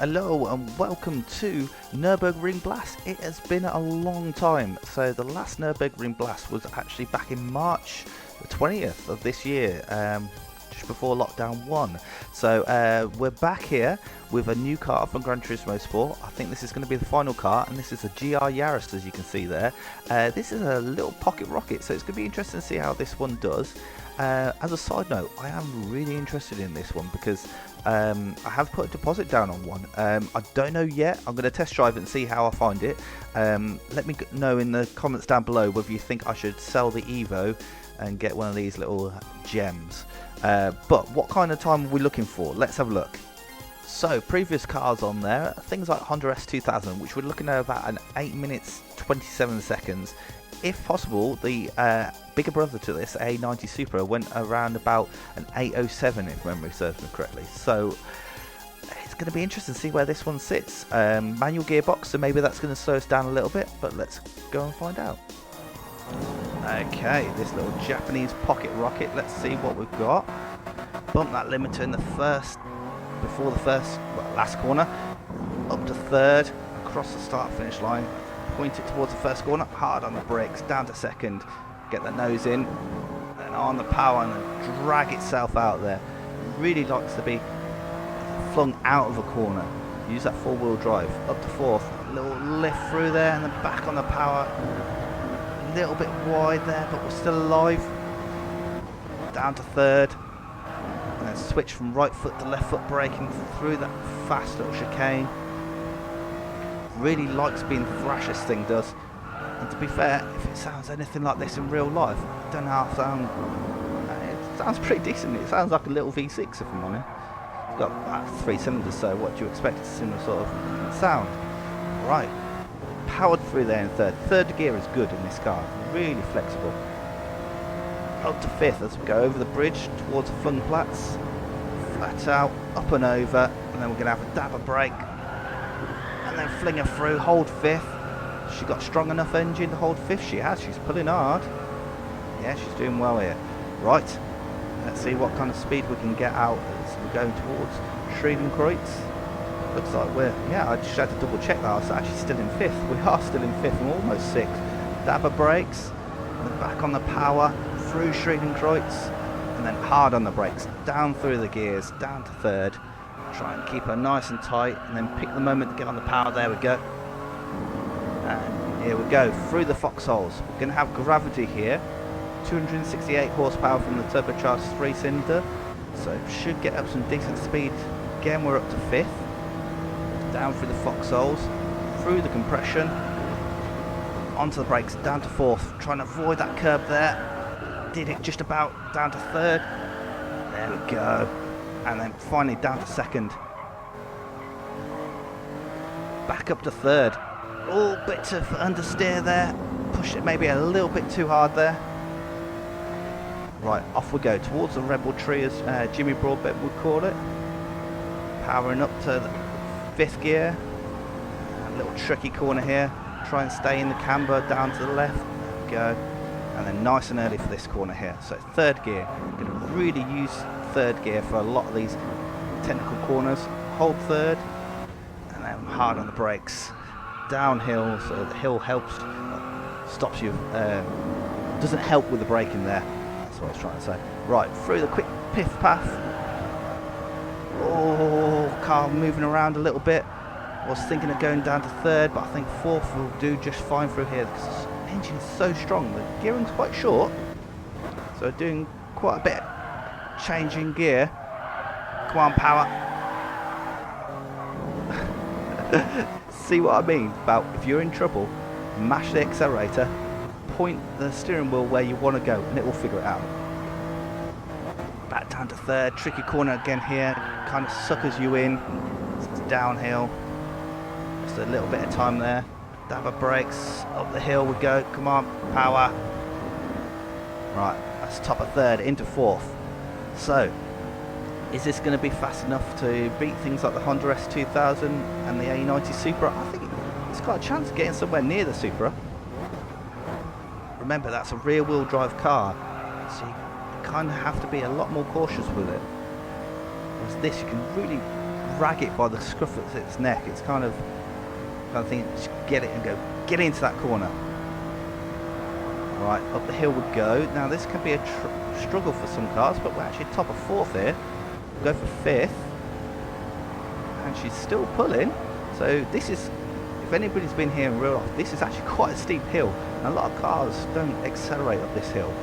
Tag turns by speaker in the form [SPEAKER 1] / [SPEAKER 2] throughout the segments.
[SPEAKER 1] Hello and welcome to Nurburgring Blast. It has been a long time. So the last Nurburgring Blast was actually back in March the 20th of this year, just before lockdown 1. So we're back here with a new car from Gran Turismo Sport. I think this is going to be the final car, and this is a GR Yaris, as you can see there. This is a little pocket rocket, so it's going to be interesting to see how this one does. As a side note, I am really interested in this one because I have put a deposit down on one. I don't know yet. I'm going to test drive it and see how I find it. Let me know in the comments down below whether you think I should sell the Evo and get one of these little gems. But what kind of time are we looking for? Let's have a look. So previous cars on there, things like Honda S2000, which we're looking at about an 8 minutes 27 seconds. If possible, the bigger brother to this, A90 Supra, went around about an 8:07 if memory serves me correctly. So it's going to be interesting to see where this one sits. Manual gearbox, so maybe that's going to slow us down a little bit, but let's go and find out. Okay, this little Japanese pocket rocket, let's see what we've got. Bump that limiter in the first, before the first, well, last corner, up to third, across the start finish line. Point it towards the first corner, hard on the brakes, down to second, get the nose in, and on the power and then drag itself out there. Really likes to be flung out of a corner. Use that four-wheel drive, up to fourth, a little lift through there and then back on the power. A little bit wide there, but we're still alive. Down to third, and then switch from right foot to left foot braking through that fast little chicane. Really likes being thrash, this thing does. And to be fair, if it sounds anything like this in real life, I don't know how it sounds. It sounds pretty decent. It sounds like a little V6 if I'm honest. It's got 3 cylinders, so what do you expect? It's a similar sort of sound. Right, powered through there in third. Third gear is good in this car, really flexible. Up to fifth as we go over the bridge towards the Flung Platz. Flat out, up and over, and then we're going to have a dab of brake. And then fling her through, hold fifth. She got strong enough engine to hold fifth. She has, she's pulling hard. Yeah, she's doing well here. Right, let's see what kind of speed we can get out as we're going towards Drfitworks. Looks like I just had to double check that I was actually still in fifth. We are still in fifth and almost sixth. Dab of brakes, and then back on the power, through Drfitworks, and then hard on the brakes, down through the gears, down to third. Try and keep her nice and tight, and then pick the moment to get on the power. There we go. And here we go, through the foxholes. We're going to have gravity here. 268 horsepower from the turbocharged 3-cylinder. So should get up some decent speed. Again, we're up to fifth. Down through the foxholes, through the compression, onto the brakes, down to fourth. Trying to avoid that curb there. Did it just about, down to third. There we go. And then finally down to second. Back up to third. Oh, bit of understeer there. Pushed it maybe a little bit too hard there. Right, off we go towards the Rebel Tree, as Jimmy Broadbent would call it. Powering up to the fifth gear. A little tricky corner here. Try and stay in the camber down to the left. There we go. And then nice and early for this corner here. So third gear. Going to really use third gear for a lot of these technical corners. Hold third, and then hard on the brakes. Downhill, so the hill helps, stops you, doesn't help with the braking there. That's what I was trying to say. Right, through the quick piff path. Oh, car moving around a little bit. I was thinking of going down to third, but I think fourth will do just fine through here because the engine is so strong. The gearing's quite short, so doing quite a bit. Changing gear. Come on, power. See what I mean about if you're in trouble, mash the accelerator, point the steering wheel where you want to go, and it will figure it out. Back down to third. Tricky corner again here. Kind of suckers you in. It's downhill. Just a little bit of time there. Dab of brakes. Up the hill we go. Come on, power. Right, that's top of third. Into fourth. So, is this going to be fast enough to beat things like the Honda S2000 and the A90 Supra? I think it's got a chance of getting somewhere near the Supra. Remember, that's a rear-wheel drive car, so you kind of have to be a lot more cautious with it. Whereas this, you can really drag it by the scruff of its neck. It's kind of thinking, just get it and go, get into that corner. Right, up the hill we go. Now this can be a struggle for some cars, but we're actually top of 4th here. We'll go for 5th. And she's still pulling. So this is, if anybody's been here in real life, this is actually quite a steep hill. And a lot of cars don't accelerate up this hill.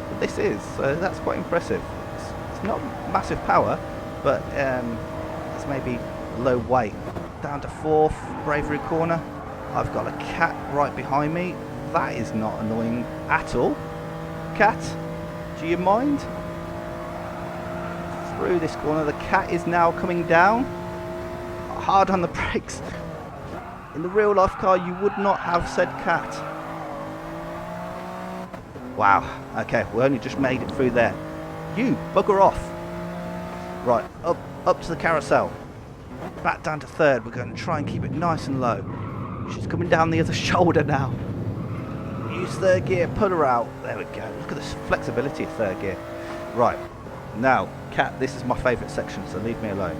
[SPEAKER 1] But this is, so that's quite impressive. It's not massive power, but it's maybe low weight. Down to 4th, Bravery corner. I've got a cat right behind me. That is not annoying at all. Cat, do you mind? Through this corner, the cat is now coming down. Hard on the brakes. In the real life car, you would not have said cat. Wow, okay, we only just made it through there. You, bugger off. Right, up to the carousel. Back down to 3rd, we're going to try and keep it nice and low. She's coming down the other shoulder now. Use 3rd gear, pull her out. There we go. Look at this flexibility of 3rd gear. Right, now, cat, this is my favourite section, so leave me alone.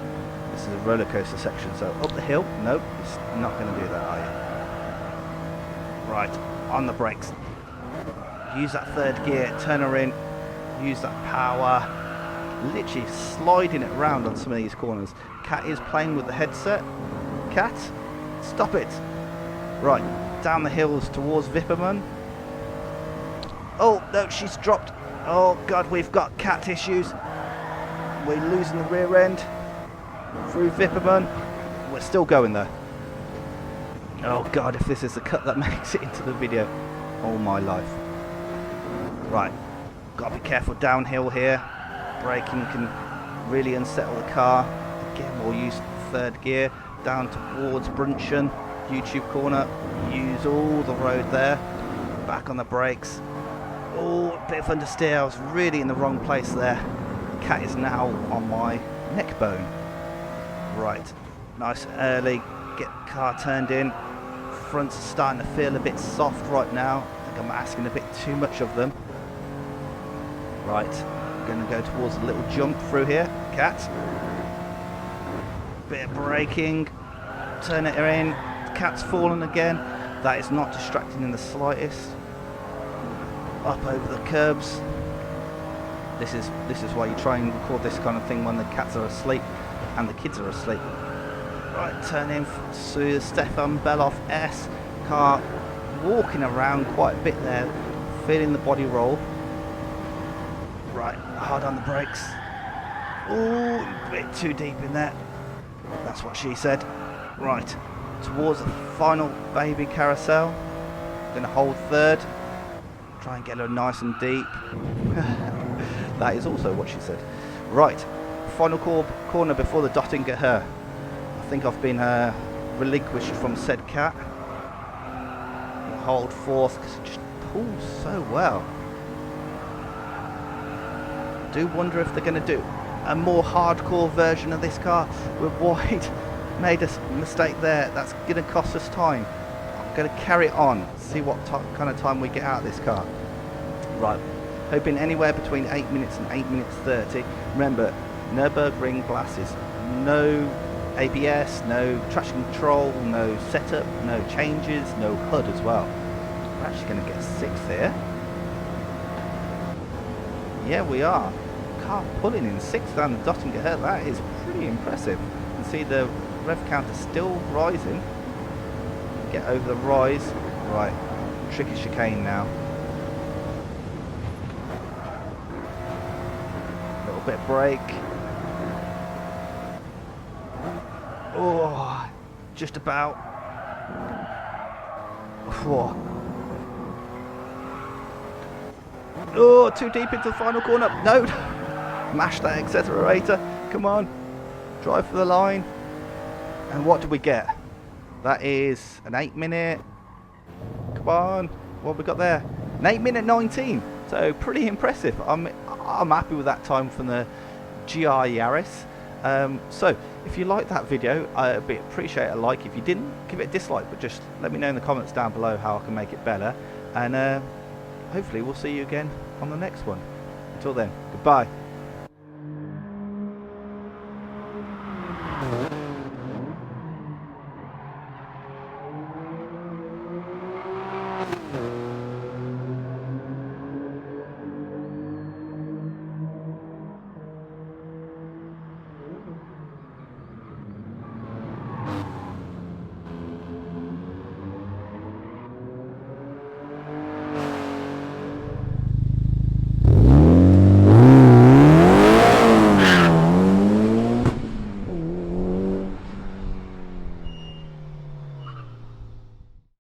[SPEAKER 1] This is a roller coaster section, so up the hill. Nope, it's not going to do that, are you? Right, on the brakes. Use that 3rd gear, turn her in. Use that power. Literally sliding it around on some of these corners. Cat is playing with the headset. Cat, stop it. Right, down the hills towards Vipperman. Oh, no, she's dropped. Oh, God, we've got cat issues. We're losing the rear end. Through Vipperman. We're still going, though. Oh, God, if this is the cut that makes it into the video. All my life. Right, got to be careful downhill here. Braking can really unsettle the car. Again, we'll use 3rd gear down towards Brunchen. YouTube corner, use all the road there. Back on the brakes. Oh, a bit of understeer. I was really in the wrong place there. Cat is now on my neck bone. Right, nice early. Get the car turned in. Fronts are starting to feel a bit soft right now. I think I'm asking a bit too much of them. Right, I'm going to go towards a little jump through here. Cat. Bit of braking. Turn it in. The cat's fallen again. That is not distracting in the slightest. Up over the curbs. This is why you try and record this kind of thing when the cats are asleep and the kids are asleep. Right, turn in to Stefan Beloff S. Car walking around quite a bit there, feeling the body roll. Right, hard on the brakes. Ooh, a bit too deep in there. That's what she said. Right, towards the final baby carousel. Gonna hold 3rd. Try and get her nice and deep. That is also what she said. Right, final corner before the Dottinger Her. I think I've been relinquished from said cat. Hold 4th because it just pulls so well. Do wonder if they're going to do a more hardcore version of this car with wide. Made a mistake there. That's going to cost us time. I'm going to carry it on, see what kind of time we get out of this car. Right, hoping anywhere between 8 minutes and 8 minutes 30. Remember, Nurburgring Blast is no ABS, no traction control, no setup, no changes, no HUD as well. We're actually going to get 6th here. Yeah, we are. Car pulling in 6th down the Dottinger Her. That is pretty impressive. You can see the rev counter still rising. Get over the rise. Right, tricky chicane now. Little bit of brake. Oh, just about. Whoa. Oh, too deep into the final corner. No. Mash that accelerator. Come on. Drive for the line. And what do we get? That is an 8 minute. Come on. What have we got there? An 8 minute 19. So pretty impressive. I'm happy with that time from the GR Yaris. So if you like that video, I'd appreciate a like. If you didn't, give it a dislike, but just let me know in the comments down below how I can make it better. And hopefully we'll see you again on the next one. Until then, goodbye.